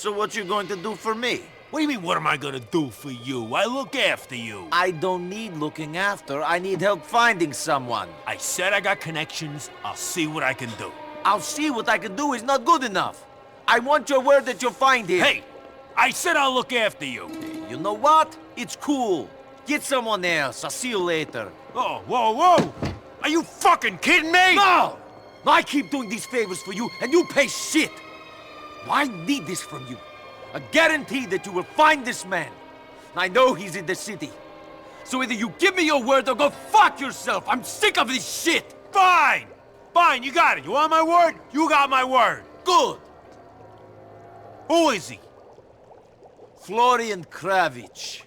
So what you going to do for me? What do you mean, what am I gonna do for you? I look after you. I don't need looking after. I need help finding someone. I said I got connections. I'll see what I can do. I'll see what I can do is not good enough. I want your word that you'll find him. Hey, I said I'll look after you. You know what? It's cool. Get someone else. I'll see you later. Oh, whoa, whoa! Are you fucking kidding me? No! I keep doing these favors for you, and you pay shit. I need this from you. A guarantee that you will find this man. I know he's in the city. So either you give me your word or go fuck yourself. I'm sick of this shit. Fine! Fine, you got it. You want my word? You got my word. Good. Who is he? Florian Cravic.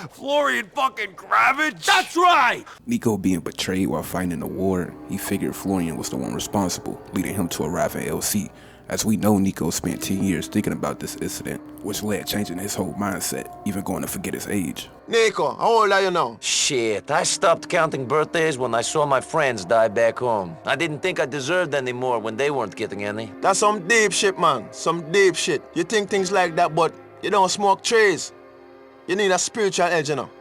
Florian fucking Cravic? That's right! Nico being betrayed while fighting the war, he figured Florian was the one responsible, leading him to arrive at LC. As we know, Nico spent 10 years thinking about this incident, which led changing his whole mindset, even going to forget his age. Nico, how old are you now? Shit, I stopped counting birthdays when I saw my friends die back home. I didn't think I deserved any more when they weren't getting any. That's some deep shit, man. Some deep shit. You think things like that, but you don't smoke trees. You need a spiritual edge, you know.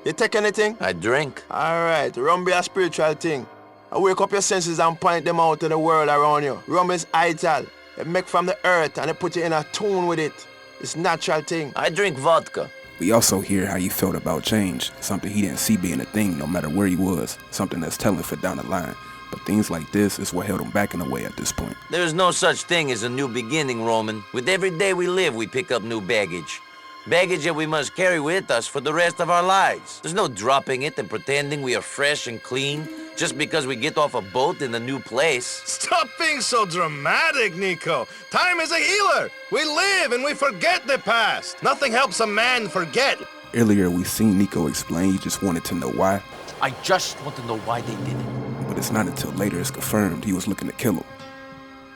You take anything? I drink. Alright, rum be a spiritual thing. I wake up your senses and point them out to the world around you. Rum is ital. It make from the earth and it put you in a tune with it. It's natural thing. I drink vodka. We also hear how he felt about change, something he didn't see being a thing no matter where he was, something that's telling for down the line. But things like this is what held him back in a way at this point. There is no such thing as a new beginning, Roman. With every day we live, we pick up new baggage. Baggage that we must carry with us for the rest of our lives. There's no dropping it and pretending we are fresh and clean just because we get off a boat in a new place. Stop being so dramatic, Nico. Time is a healer. We live and we forget the past. Nothing helps a man forget. Earlier, we seen Nico explain he just wanted to know why, I just want to know why they did it. but it's not until later it's confirmed he was looking to kill him.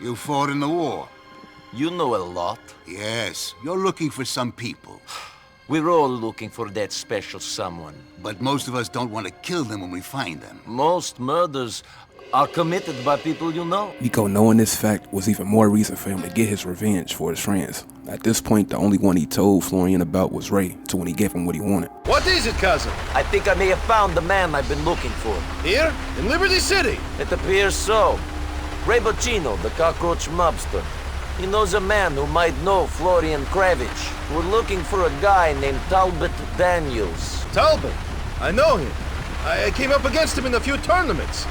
You fought in the war. You know a lot. Yes, you're looking for some people. We're all looking for that special someone. But most of us don't want to kill them when we find them. Most murders are committed by people you know. Nico knowing this fact was even more reason for him to get his revenge for his friends. At this point, the only one he told Florian about was Ray, to when he gave him what he wanted. What is it, cousin? I think I may have found the man I've been looking for. Here? In Liberty City? It appears so. Ray Boccino, the cockroach mobster. He knows a man who might know Florian Cravic. We're looking for a guy named Talbot Daniels. Talbot. I know him. I came up against him in a few tournaments.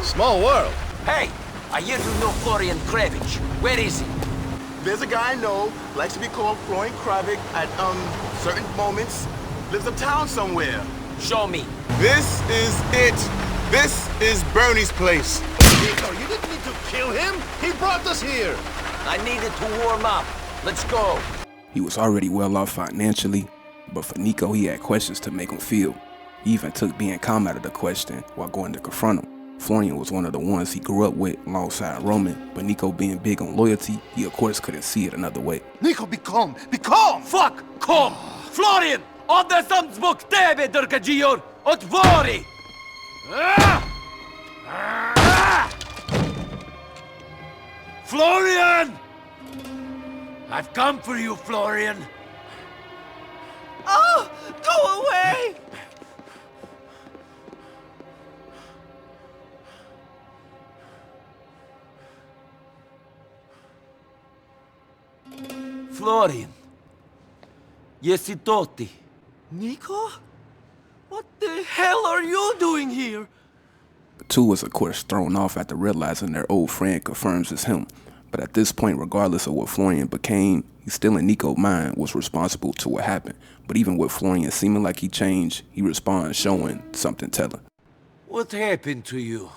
Small world. Hey, I hear you know Florian Cravic. Where is he? There's a guy I know, likes to be called Florian Cravic at, certain moments. Lives uptown somewhere. Show me. This is it. This is Bernie's place. Nico, you didn't need to kill him. He brought us here. I needed to warm up. Let's go. He was already well off financially, but for Nico, he had questions to make him feel. He even took being calm out of the question while going to confront him. Florian was one of the ones he grew up with alongside Roman, but Nico being big on loyalty, he of course couldn't see it another way. Nico, be calm! Be calm! Fuck! Kom! Florian! Oddesam zbog tebe, Drkađior! Otvori! Florian! I've come for you, Florian. Oh, go away! Florian. Yesitoti. Nico? What the hell are you doing here? The two was of course thrown off after realizing their old friend confirms it's him. But at this point, regardless of what Florian became, he still in Nico's mind was responsible to what happened. But even with Florian seeming like he changed, he responds showing something telling. What happened to you?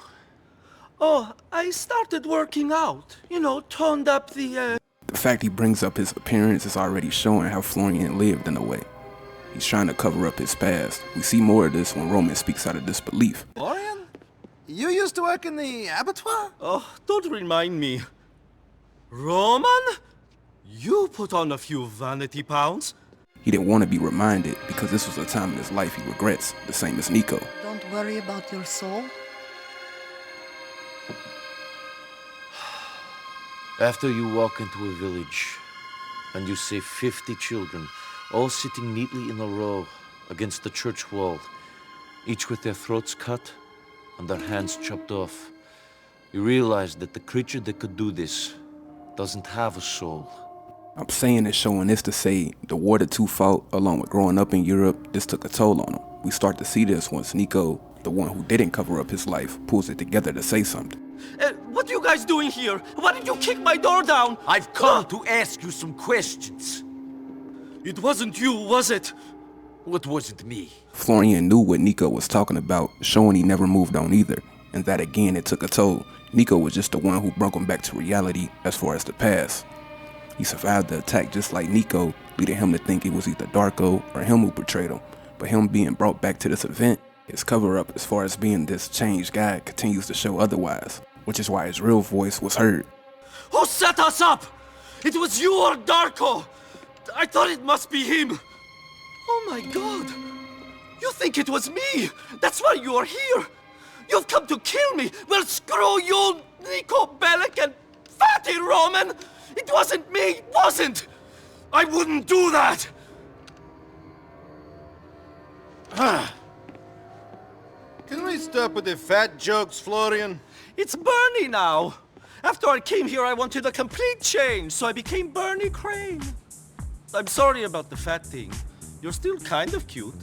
Oh, I started working out. You know, toned up the, The fact he brings up his appearance is already showing how Florian lived in a way. He's trying to cover up his past. We see more of this when Roman speaks out of disbelief. Florian? You used to work in the abattoir? Oh, don't remind me. Roman? You put on a few vanity pounds? He didn't want to be reminded because this was a time in his life he regrets, the same as Nico. Don't worry about your soul. After you walk into a village, and you see 50 children, all sitting neatly in a row against the church wall, each with their throats cut and their hands chopped off, you realize that the creature that could do this doesn't have a soul. I'm saying and showing this to say the war the two fought, along with growing up in Europe, this took a toll on him. We start to see this once Nico, the one who didn't cover up his life, pulls it together to say something. What are you guys doing here? Why did you kick my door down? I've come to ask you some questions. It wasn't you, was it? What wasn't me? Florian knew what Nico was talking about, showing he never moved on either, and that again it took a toll. Nico was just the one who brought him back to reality as far as the past. He survived the attack just like Nico, leading him to think it was either Darko or him who betrayed him. But him being brought back to this event, his cover-up as far as being this changed guy continues to show otherwise, which is why his real voice was heard. Who set us up? It was you or Darko! I thought it must be him! Oh my god! You think it was me? That's why you are here! You've come to kill me! Well, screw you, Nico Bellic and Fatty Roman! It wasn't me, it wasn't! I wouldn't do that! Can we stop with the fat jokes, Florian? It's Bernie now! After I came here, I wanted a complete change, so I became Bernie Crane. I'm sorry about the fat thing. You're still kind of cute.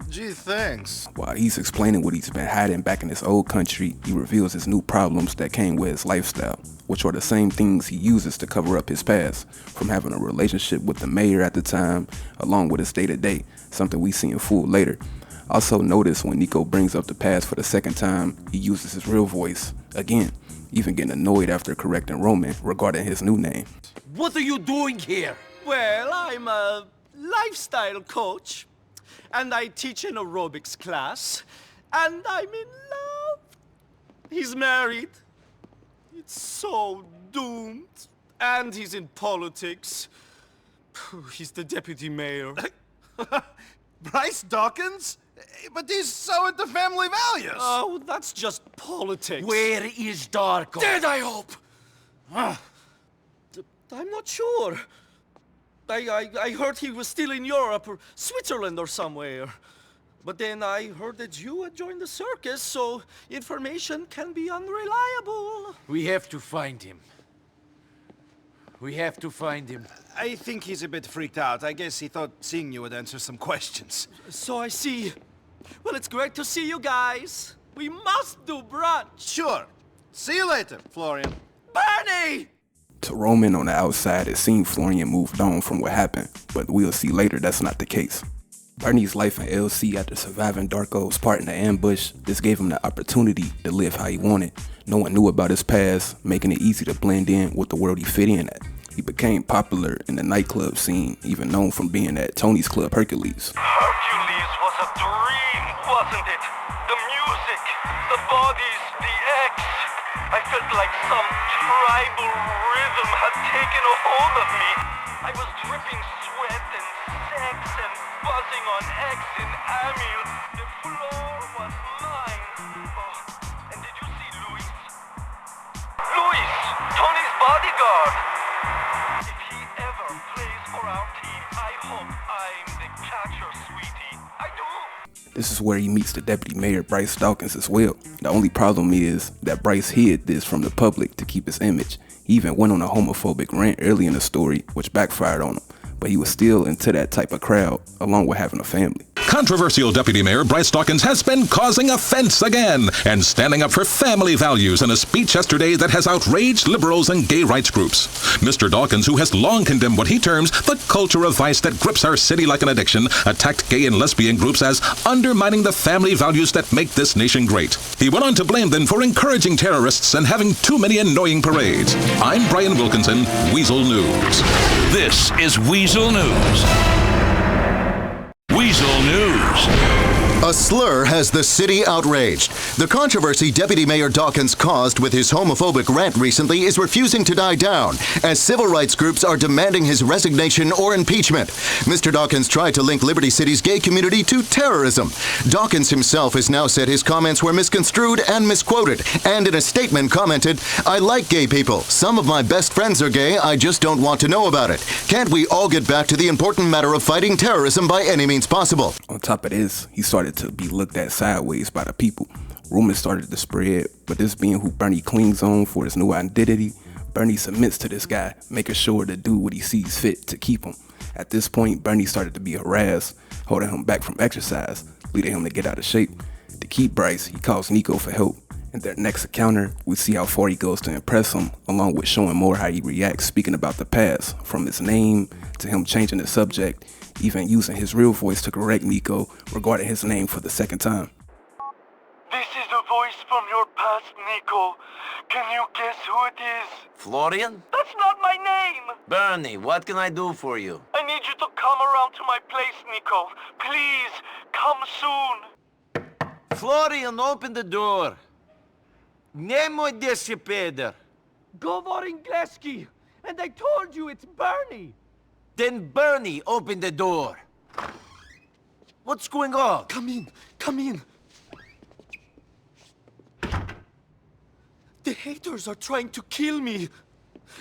Gee, thanks. While he's explaining what he's been hiding back in his old country, he reveals his new problems that came with his lifestyle, which are the same things he uses to cover up his past, from having a relationship with the mayor at the time, along with his day-to-day, something we see in full later. Also notice when Nico brings up the past for the second time, he uses his real voice, again, even getting annoyed after correcting Roman regarding his new name. What are you doing here? Well, I'm a lifestyle coach, and I teach an aerobics class, and I'm in love. He's married. It's so doomed. And he's in politics. He's the deputy mayor. Bryce Dawkins? But he's so into family values. Oh, that's just politics. Where is Darko? Dead, I hope. I'm not sure. I heard he was still in Europe or Switzerland or somewhere. But then I heard that you had joined the circus, so information can be unreliable. We have to find him. We have to find him. I think he's a bit freaked out. I guess he thought seeing you would answer some questions. So I see. Well, it's great to see you guys. We must do brunch. Sure. See you later, Florian. Bernie! To Roman on the outside, it seemed Florian moved on from what happened, but we'll see later that's not the case. Bernie's life in LC after surviving Darko's part in the ambush, this gave him the opportunity to live how he wanted. No one knew about his past, making it easy to blend in with the world he fit in at. He became popular in the nightclub scene, even known from being at Tony's Club Hercules. Hercules was a dream, wasn't it? The music, the bodies, the acts. I felt like some tribal rhythm had taken a hold of me. I was dripping sweat and sex and buzzing on X in Amil. The floor was mine. Oh, and did you see Luis? Luis, Tony's bodyguard. If he ever plays for our team, I hope I'm the catcher, sweetie. I do. This is where he meets the deputy mayor Bryce Dawkins as well. The only problem is that Bryce hid this from the public to keep his image. He even went on a homophobic rant early in the story, which backfired on him. But he was still into that type of crowd, along with having a family. Controversial Deputy Mayor Bryce Dawkins has been causing offense again and standing up for family values in a speech yesterday that has outraged liberals and gay rights groups. Mr. Dawkins, who has long condemned what he terms the culture of vice that grips our city like an addiction, attacked gay and lesbian groups as undermining the family values that make this nation great. He went on to blame them for encouraging terrorists and having too many annoying parades. I'm Brian Wilkinson, Weasel News. This is Weasel News. Weasel News. A slur has the city outraged. The controversy Deputy Mayor Dawkins caused with his homophobic rant recently is refusing to die down, as civil rights groups are demanding his resignation or impeachment. Mr. Dawkins tried to link Liberty City's gay community to terrorism. Dawkins himself has now said his comments were misconstrued and misquoted, and in a statement commented, "I like gay people. Some of my best friends are gay, I just don't want to know about it. Can't we all get back to the important matter of fighting terrorism by any means possible?" On top of this, he started to be looked at sideways by the people. Rumors started to spread, but this being who Bernie clings on for his new identity, Bernie submits to this guy, making sure to do what he sees fit to keep him. At this point, Bernie started to be harassed, holding him back from exercise, leading him to get out of shape. To keep Bryce, he calls Nico for help. In their next encounter, we see how far he goes to impress him, along with showing more how he reacts speaking about the past, from his name to him changing the subject, even using his real voice to correct Nico regarding his name for the second time. This is a voice from your past, Nico. Can you guess who it is? Florian? That's not my name! Bernie, what can I do for you? I need you to come around to my place, Nico. Please, come soon. Florian, open the door. Nemoj gdje si peder. Govor Ingleski, and I told you it's Bernie. Then Bernie, open the door. What's going on? Come in, come in. The haters are trying to kill me.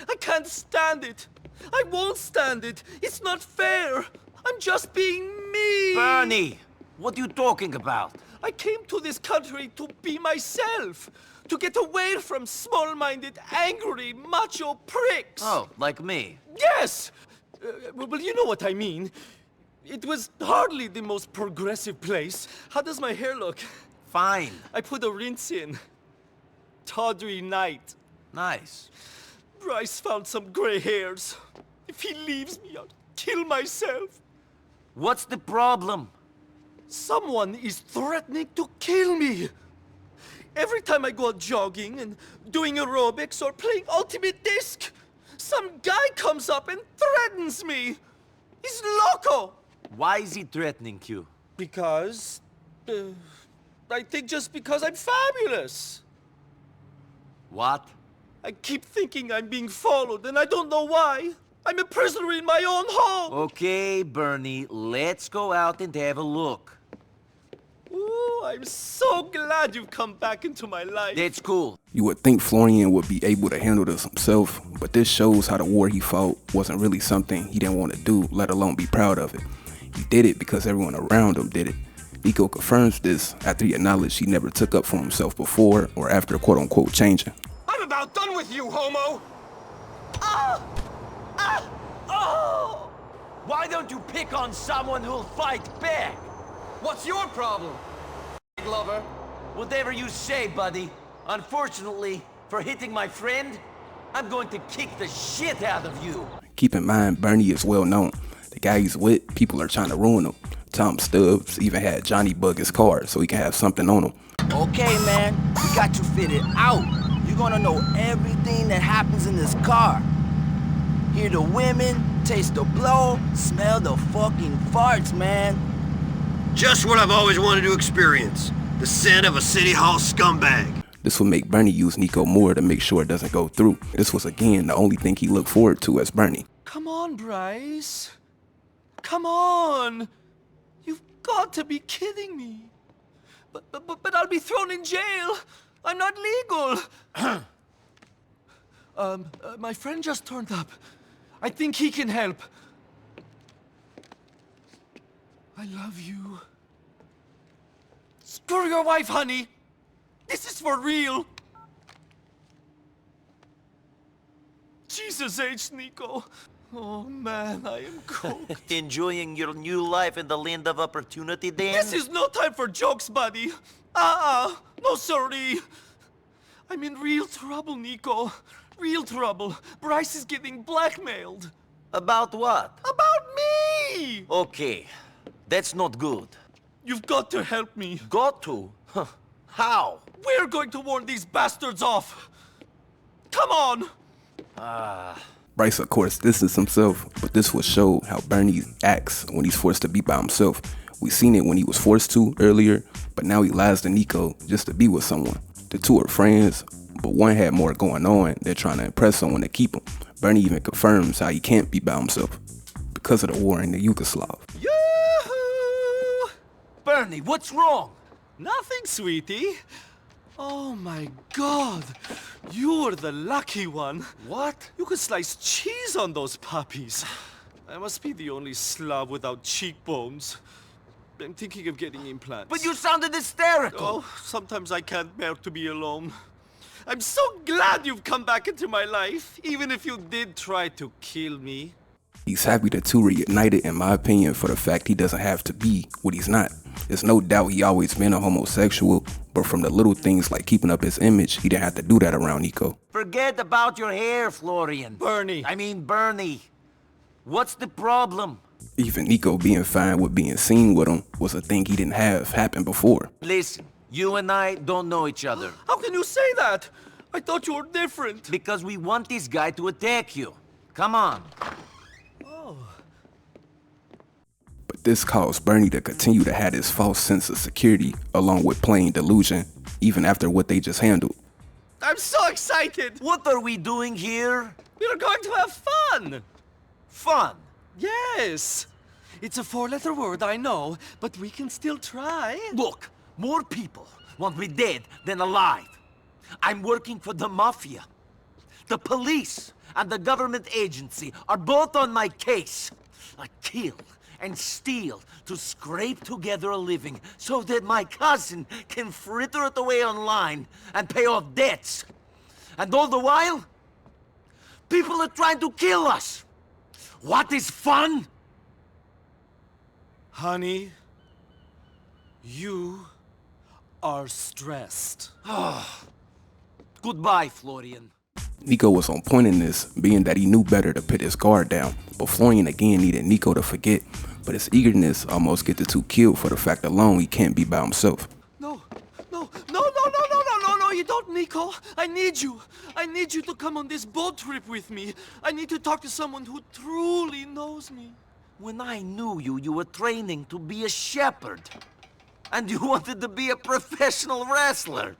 I can't stand it. I won't stand it. It's not fair. I'm just being me. Bernie, what are you talking about? I came to this country to be myself. To get away from small-minded, angry, macho pricks. Oh, like me? Yes! Well, you know what I mean. It was hardly the most progressive place. How does my hair look? Fine. I put a rinse in. Tawdry night. Nice. Bryce found some gray hairs. If he leaves me, I'll kill myself. What's the problem? Someone is threatening to kill me. Every time I go out jogging and doing aerobics or playing Ultimate Disc, some guy comes up and threatens me. He's loco. Why is he threatening you? Because... I think just because I'm fabulous. What? I keep thinking I'm being followed and I don't know why. I'm a prisoner in my own home. Okay, Bernie, let's go out and have a look. Ooh, I'm so glad you've come back into my life. That's cool. You would think Florian would be able to handle this himself, but this shows how the war he fought wasn't really something he didn't want to do, let alone be proud of it. He did it because everyone around him did it. Nico confirms this after he acknowledged he never took up for himself before or after quote-unquote changing. I'm about done with you, homo! Ah! Ah! Oh! Why don't you pick on someone who'll fight back? What's your problem, lover? Whatever you say, buddy. Unfortunately, for hitting my friend, I'm going to kick the shit out of you. Keep in mind, Bernie is well known. The guy he's with, people are trying to ruin him. Tom Stubbs even had Johnny bug his car so he can have something on him. Okay, man, we got you fitted out. You're gonna know everything that happens in this car. Hear the women, taste the blow, smell the fucking farts, man. Just what I've always wanted to experience. The scent of a city hall scumbag. This will make Bernie use Nico more to make sure it doesn't go through. This was again the only thing he looked forward to as Bernie. Come on, Bryce. Come on. You've got to be kidding me. But I'll be thrown in jail. I'm not legal. My friend just turned up. I think he can help. I love you. Screw your wife, honey. This is for real. Jesus H, Nico. Oh man, I am cooked. Enjoying your new life in the land of opportunity, Dan? This is no time for jokes, buddy. No sorry. I'm in real trouble, Nico. Real trouble. Bryce is getting blackmailed. About what? About me! Okay, that's not good. You've got to help me. Got to? Huh. How? We're going to warn these bastards off. Come on! Bryce, of course, distanced himself, but this will show how Bernie acts when he's forced to be by himself. We seen it when he was forced to earlier, but now he lies to Nico just to be with someone. The two are friends, but one had more going on than trying to impress someone to keep him. Bernie even confirms how he can't be by himself because of the war in the Yugoslav. Yoo-hoo! Bernie, what's wrong? Nothing, sweetie. Oh my God, you're the lucky one. What? You could slice cheese on those puppies. I must be the only Slav without cheekbones. I'm thinking of getting implants. But you sounded hysterical. Oh, sometimes I can't bear to be alone. I'm so glad you've come back into my life, even if you did try to kill me. He's happy the two reunited, in my opinion, for the fact he doesn't have to be what he's not. There's no doubt he always been a homosexual, but from the little things like keeping up his image, he didn't have to do that around Nico. Forget about your hair, Florian. Bernie. I mean, Bernie. What's the problem? Even Nico being fine with being seen with him was a thing he didn't have happen before. Listen, you and I don't know each other. How can you say that? I thought you were different. Because we want this guy to attack you. Come on. But this caused Bernie to continue to have this false sense of security along with plain delusion, even after what they just handled. I'm so excited! What are we doing here? We're going to have fun! Fun? Yes! It's a four-letter word, I know, but we can still try. Look, more people want me dead than alive. I'm working for the mafia. The police and the government agency are both on my case. I kill and steal to scrape together a living so that my cousin can fritter it away online and pay off debts. And all the while, people are trying to kill us. What is fun? Honey, you are stressed. Goodbye, Florian. Nico was on point in this, being that he knew better to put his guard down, but Florian again needed Nico to forget, but his eagerness almost get the two killed for the fact alone he can't be by himself. No, you don't, Nico. I need you. I need you to come on this boat trip with me. I need to talk to someone who truly knows me. When I knew you, you were training to be a shepherd. And you wanted to be a professional wrestler.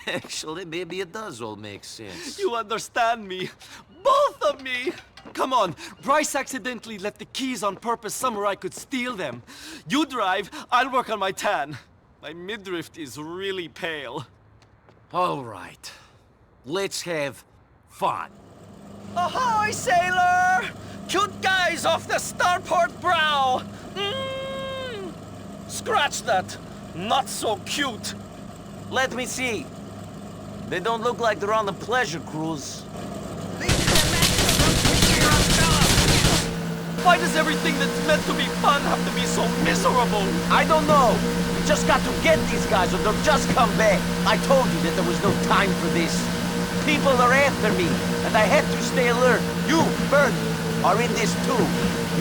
Actually, maybe it does all make sense. You understand me. Both of me. Come on, Bryce accidentally left the keys on purpose somewhere I could steal them. You drive, I'll work on my tan. My midriff is really pale. All right. Let's have fun. Ahoy, sailor! Cute guys off the starport brow! Scratch that. Not so cute. Let me see. They don't look like they're on a pleasure cruise. Why does everything that's meant to be fun have to be so miserable? I don't know. We just got to get these guys or they'll just come back. I told you that there was no time for this. People are after me, and I had to stay alert. You, Bernie, are in this too.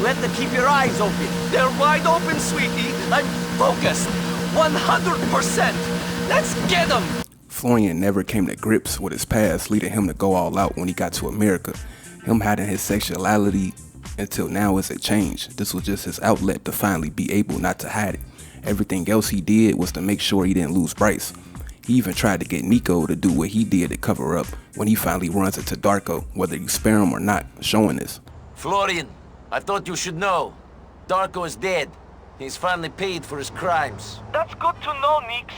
You have to keep your eyes open. They're wide open, sweetie. I'm focused. 100%. Let's get them. Florian never came to grips with his past, leading him to go all out when he got to America. Him hiding his sexuality until now isn't changed. This was just his outlet to finally be able not to hide it. Everything else he did was to make sure he didn't lose Bryce. He even tried to get Nico to do what he did to cover up when he finally runs into Darko, whether you spare him or not, showing this. Florian, I thought you should know. Darko is dead. He's finally paid for his crimes. That's good to know, Nix.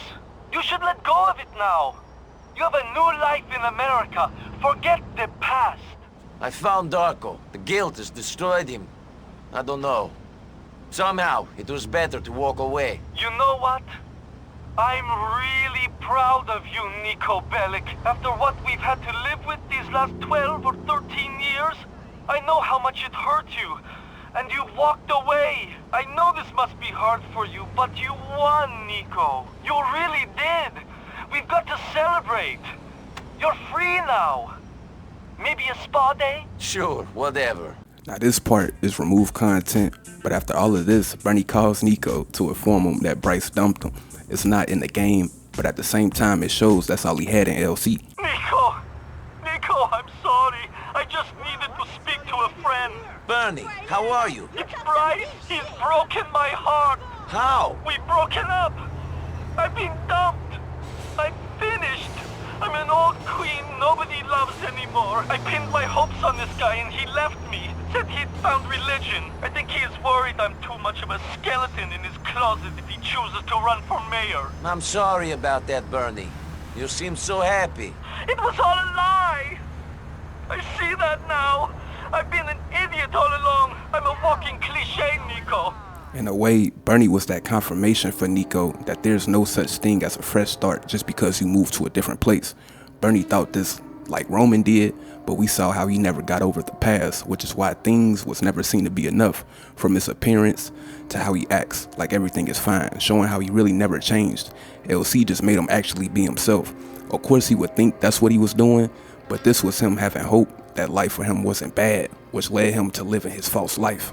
You should let go of it now. You have a new life in America. Forget the past. I found Darko. The guilt has destroyed him. I don't know. Somehow, it was better to walk away. You know what? I'm really proud of you, Nico Bellic. After what we've had to live with these last 12 or 13 years, I know how much it hurt you. And you walked away. I know this must be hard for you, but you won, Nico. You really did. We've got to celebrate. You're free now. Maybe a spa day? Sure, whatever. Now this part is removed content, but after all of this, Bernie calls Nico to inform him that Bryce dumped him. It's not in the game, but at the same time it shows that's all he had in LC. Nico, I'm sorry. I just needed to speak to a friend. Bernie. How are you? It's Bryce. He's broken my heart. How? We've broken up. I've been dumped. I'm finished. I'm an old queen nobody loves anymore. I pinned my hopes on this guy and he left me. Said he'd found religion. I think he is worried I'm too much of a skeleton in his closet if he chooses to run for mayor. I'm sorry about that, Bernie. You seem so happy. It was all a lie. I see that now. I've been an idiot all along. I'm a walking cliche, Nico. In a way, Bernie was that confirmation for Nico that there's no such thing as a fresh start just because you moved to a different place. Bernie thought this like Roman did, but we saw how he never got over the past, which is why things was never seen to be enough, from his appearance to how he acts, like everything is fine, showing how he really never changed. LC just made him actually be himself. Of course he would think that's what he was doing, but this was him having hope that life for him wasn't bad, which led him to living his false life.